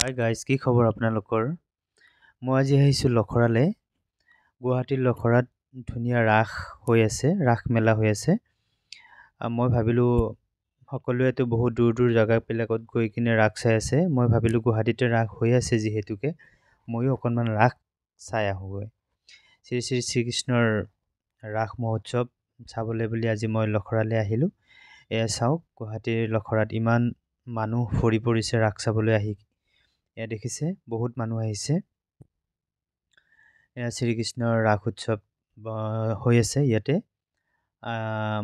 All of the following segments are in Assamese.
হাই গাইজ, কি খবৰ আপোনালোকৰ? মই আজি আহিছোঁ লখৰালে। গুৱাহাটীৰ লখৰাত ধুনীয়া ৰাস হৈ আছে, ৰাস মেলা হৈ আছে। মই ভাবিলোঁ সকলোৱেতো বহুত দূৰ দূৰ জেগাবিলাকত গৈ কিনে ৰাস চাই আছে। মই ভাবিলোঁ গুৱাহাটীতে ৰাস হৈ আছে যিহেতুকে ময়ো অকণমান ৰাস চাই আহোঁগৈ। শ্ৰী শ্ৰী শ্ৰীকৃষ্ণৰ ৰাস মহোৎসৱ চাবলৈ বুলি আজি মই লখৰালে আহিলোঁ। এয়া চাওক, গুৱাহাটীৰ লখৰাত ইমান মানুহ ভৰি পৰিছে ৰাস চাবলৈ আহি। এয়া দেখিছে, বহুত মানুহ আহিছে। এয়া শ্ৰীকৃষ্ণৰ ৰাস উৎসৱ হৈ আছে ইয়াতে।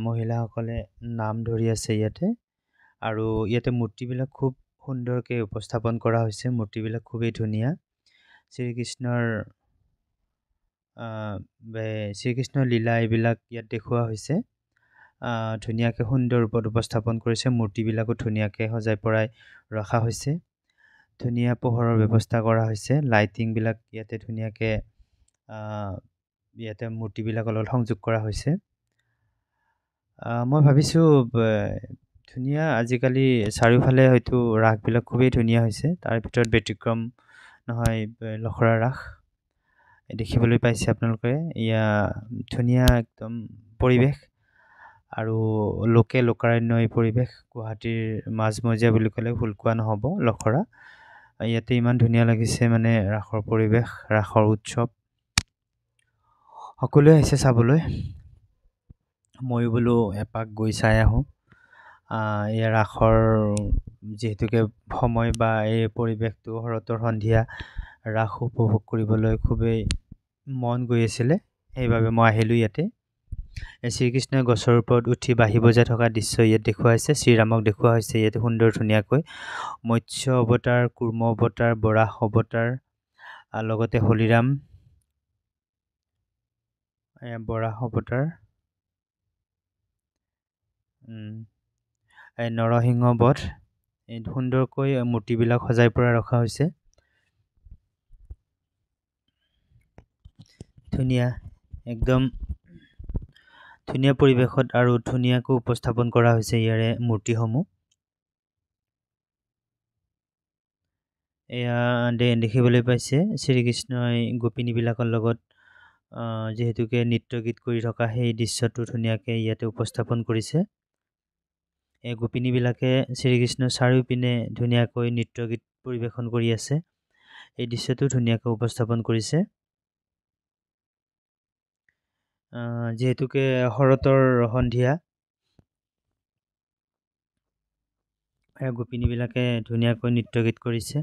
মহিলাসকলে নাম ধৰি আছে ইয়াতে। আৰু ইয়াতে মূৰ্তিবিলাক খুব সুন্দৰকৈ উপস্থাপন কৰা হৈছে। মূৰ্তিবিলাক খুবেই ধুনীয়া। শ্ৰীকৃষ্ণৰ লীলা এইবিলাক ইয়াত দেখুওৱা হৈছে। ধুনীয়াকৈ সুন্দৰ ৰূপত উপস্থাপন কৰিছে। মূৰ্তিবিলাকো ধুনীয়াকৈ সজাই পৰাই ৰখা হৈছে। ধুনীয়া পোহৰৰ ব্যৱস্থা কৰা হৈছে। লাইটিংবিলাক ইয়াতে ধুনীয়াকৈ ইয়াতে মূৰ্তিবিলাকৰ লগত সংযোগ কৰা হৈছে। মই ভাবিছোঁ ধুনীয়া, আজিকালি চাৰিওফালে হয়তো ৰাসবিলাক খুবেই ধুনীয়া হৈছে। তাৰ ভিতৰত ব্যতিক্ৰম নহয় লখৰা ৰাস। দেখিবলৈ পাইছে আপোনালোকে, এয়া ধুনীয়া একদম পৰিৱেশ আৰু লোকাৰণ্য এই পৰিৱেশ। গুৱাহাটীৰ মাজমজিয়া বুলি ক'লে ভুল কোৱা নহ'ব লখৰা। ইয়াতে ইমান ধুনীয়া লাগিছে, মানে ৰাসৰ পৰিৱেশ, ৰাসৰ উৎসৱ। সকলোৱে আহিছে চাবলৈ। ময়ো বোলো এপাক গৈ চাই আহোঁ। এই ৰাসৰ যিহেতুকে সময় বা এই পৰিৱেশটো শৰতৰ সন্ধিয়া ৰাস উপভোগ কৰিবলৈ খুবেই মন গৈ আছিলে, সেইবাবে মই আহিলোঁ ইয়াতে। শ্ৰীকৃষ্ণই গছৰ ওপৰত উঠি বাঁহী বজাই থকা দৃশ্য ইয়াত দেখুওৱা হৈছে। শ্ৰীৰামক দেখুওৱা হৈছে ইয়াতে সুন্দৰ ধুনীয়াকৈ। মৎস্য অৱতাৰ, কুৰ্ম অৱতাৰ, বৰাহ অৱতাৰ, লগতে হলিৰাম, বৰাহ অৱতাৰ, নৰসিংহ বধ, এই সুন্দৰকৈ মূৰ্তিবিলাক সজাই পৰাই ৰখা হৈছে। ধুনীয়া, একদম ধুনীয়া পৰিৱেশত আৰু ধুনীয়াকৈ উপস্থাপন কৰা হৈছে ইয়াৰে মূৰ্তিসমূহ। এয়া দেখিবলৈ পাইছে শ্ৰীকৃষ্ণই গোপিনীবিলাকৰ লগত যিহেতুকে নৃত্য গীত কৰি থকা সেই দৃশ্যটো ধুনীয়াকৈ ইয়াতে উপস্থাপন কৰিছে। এই গোপিনীবিলাকে শ্ৰীকৃষ্ণৰ চাৰিওপিনে ধুনীয়াকৈ নৃত্য গীত পৰিৱেশন কৰি আছে। এই দৃশ্যটো ধুনীয়াকৈ উপস্থাপন কৰিছে। যিহেতুকে শৰতৰ সন্ধিয়া, গোপিনীবিলাকে ধুনীয়াকৈ নৃত্য গীত কৰিছে।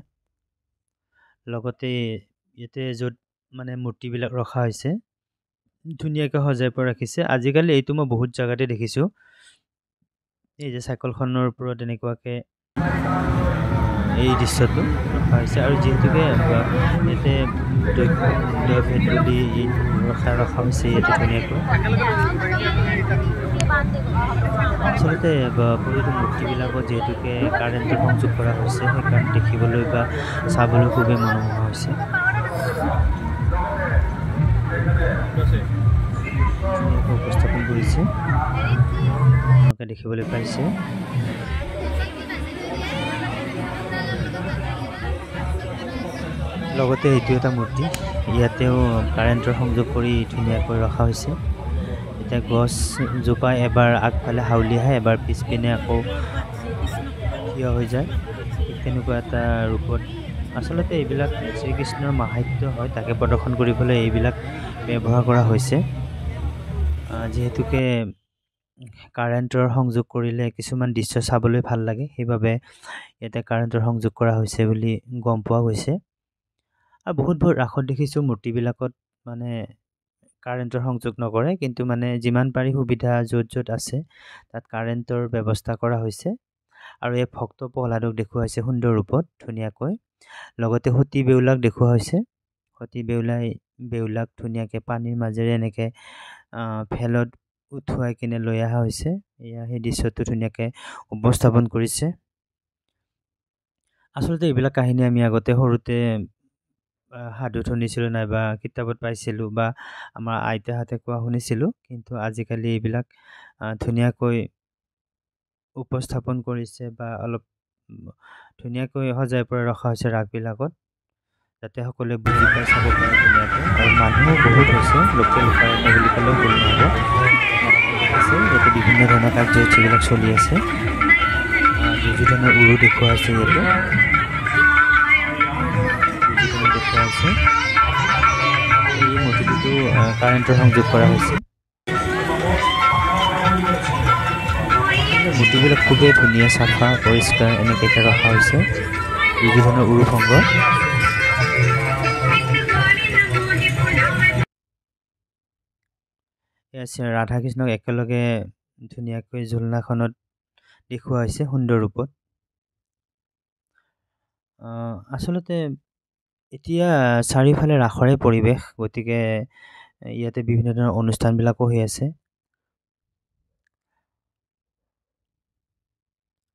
লগতে ইয়াতে য'ত মানে মূৰ্তিবিলাক ৰখা হৈছে ধুনীয়াকৈ সজাই পৰাই ৰাখিছে। আজিকালি এইটো মই বহুত জেগাতে দেখিছোঁ। এই যে চাইকেলখনৰ ওপৰত এনেকুৱাকৈ এই দৃশ্যটো ৰখা হৈছে। আৰু যিহেতুকে ইয়াতে ভেদ বুলি ৰখা হৈছে ইয়াতে ধুনীয়াকৈ। আচলতে প্ৰতিটো মূৰ্তিবিলাকত যিহেতুকে কাৰেণ্টৰ সংযোগ কৰা হৈছে, সেইকাৰণে দেখিবলৈ বা চাবলৈ খুবেই মনোমোহা হৈছে। ধুনীয়াকৈ উপস্থাপন কৰিছে, আপোনালোকে দেখিবলৈ পাইছে। লগতে এইটো এটা মূৰ্তি, ইয়াতেও কাৰেণ্টৰ সংযোগ কৰি ধুনীয়াকৈ ৰখা হৈছে। এতিয়া গছজোপা এবাৰ আগফালে হাউলি আহে, এবাৰ পিছপিনে আকৌ থিয় হৈ যায়। ঠিক তেনেকুৱা এটা ৰূপত আচলতে এইবিলাক শ্ৰীকৃষ্ণৰ মাহাত্য হয়, তাকে প্ৰদৰ্শন কৰিবলৈ এইবিলাক ব্যৱহাৰ কৰা হৈছে। যিহেতুকে কাৰেণ্টৰ সংযোগ কৰিলে কিছুমান দৃশ্য চাবলৈ ভাল লাগে, সেইবাবে ইয়াতে কাৰেণ্টৰ সংযোগ কৰা হৈছে বুলি গম পোৱা গৈছে। আৰু বহুত ৰাসত দেখিছোঁ মূৰ্তিবিলাকত মানে কাৰেণ্টৰ সংযোগ নকৰে, কিন্তু মানে যিমান পাৰি সুবিধা য'ত য'ত আছে তাত কাৰেণ্টৰ ব্যৱস্থা কৰা হৈছে। আৰু এই ভক্ত প্ৰহ্লাদক দেখুওৱা হৈছে সুন্দৰ ৰূপত ধুনীয়াকৈ। লগতে সতী বেউলাক দেখুওৱা হৈছে। সতী বেউলাক ধুনীয়াকৈ পানীৰ মাজেৰে এনেকৈ ভেলত উঠুৱাই কিনে লৈ অহা হৈছে। এয়া সেই দৃশ্যটো ধুনীয়াকৈ উপস্থাপন কৰিছে। আচলতে এইবিলাক কাহিনী আমি আগতে সৰুতে সাধুত শুনিছিলোঁ, নাইবা কিতাপত পাইছিলোঁ, বা আমাৰ আইতাহঁতে কোৱা শুনিছিলোঁ। কিন্তু আজিকালি এইবিলাক ধুনীয়াকৈ উপস্থাপন কৰিছে বা অলপ ধুনীয়াকৈ সজাই পৰাই ৰখা হৈছে ৰাগবিলাকত, যাতে সকলোৱে বুজি পাই চাব পাৰে ধুনীয়াকৈ। আৰু মানুহো বহুত হৈছে, লোকেল কাৰণে বুলি ক'লেও ভুল নহ'ব। আছে ইয়াতে বিভিন্ন ধৰণৰ কাৰ্যসূচীবিলাক চলি আছে। দুৰ্যোধনৰ উৰু দেখুওৱা হৈছে ইয়াতে, দুৰ্যোধনৰ দেখুওৱা হৈছে। এই মূৰ্তিটো কাৰেণ্টৰ সংযোগ কৰা হৈছে। মূৰ্তিবিলাক খুবেই ধুনীয়া, চাফা, পৰিষ্কাৰ এনেকৈ এতিয়া ৰখা হৈছে। দুৰ্যোধনৰ উৰু ভংগ। ৰাধা কৃষ্ণক একেলগে ধুনীয়াকৈ ঝুলনাখনত দেখুওৱা হৈছে সুন্দৰ ৰূপত। আচলতে এতিয়া চাৰিওফালে ৰাসৰে পৰিৱেশ, গতিকে ইয়াতে বিভিন্ন ধৰণৰ অনুষ্ঠানবিলাকো হৈ আছে।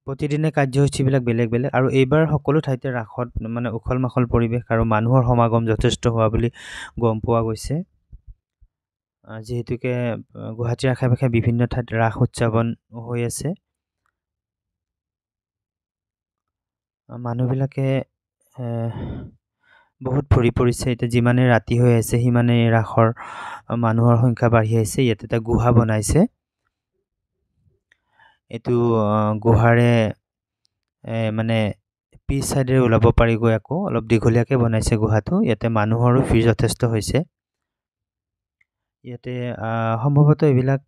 প্ৰতিদিনে কাৰ্যসূচীবিলাক বেলেগ বেলেগ, আৰু এইবাৰ সকলো ঠাইতে ৰাসত মানে উখল মাখল পৰিৱেশ আৰু মানুহৰ সমাগম যথেষ্ট হোৱা বুলি গম পোৱা গৈছে। যিহেতুকে গুৱাহাটীৰ আশে পাশে বিভিন্ন ঠাইত ৰাস উদযাপন হৈ আছে। মানুহবিলাকে বহুত ভৰি পৰিছে। এতিয়া যিমানে ৰাতি হৈ আছে সিমানে ৰাসৰ মানুহৰ সংখ্যা বাঢ়ি আহিছে। ইয়াত এটা গুহা বনাইছে। এইটো গুহাৰে মানে পিছ চাইডেৰে ওলাব পাৰি গৈ, আকৌ অলপ দীঘলীয়াকৈ বনাইছে গুহাটো। ইয়াতে মানুহৰো ভিৰ যথেষ্ট হৈছে। ইয়াতে সম্ভৱতঃ এইবিলাক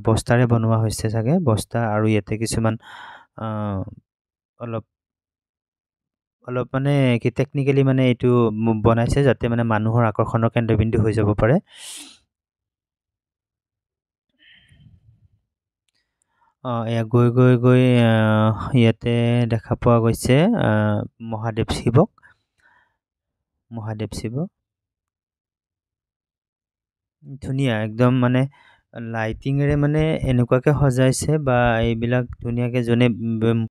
বস্তাৰে বনোৱা হৈছে চাগে, বস্তা। আৰু ইয়াতে কিছুমান অলপ মানে কি টেকনিকেলি মানে এইটো বনাইছে যাতে মানে মানুহৰ আকৰ্ষণৰ কেন্দ্ৰবিন্দু হৈ যাব পাৰে। এয়া গৈ গৈ গৈ ইয়াতে দেখা পোৱা গৈছে মহাদেৱ শিৱক। ধুনীয়া একদম, মানে লাইটিঙেৰে মানে এনেকুৱাকৈ সজাইছে, বা এইবিলাক ধুনীয়াকৈ যোনে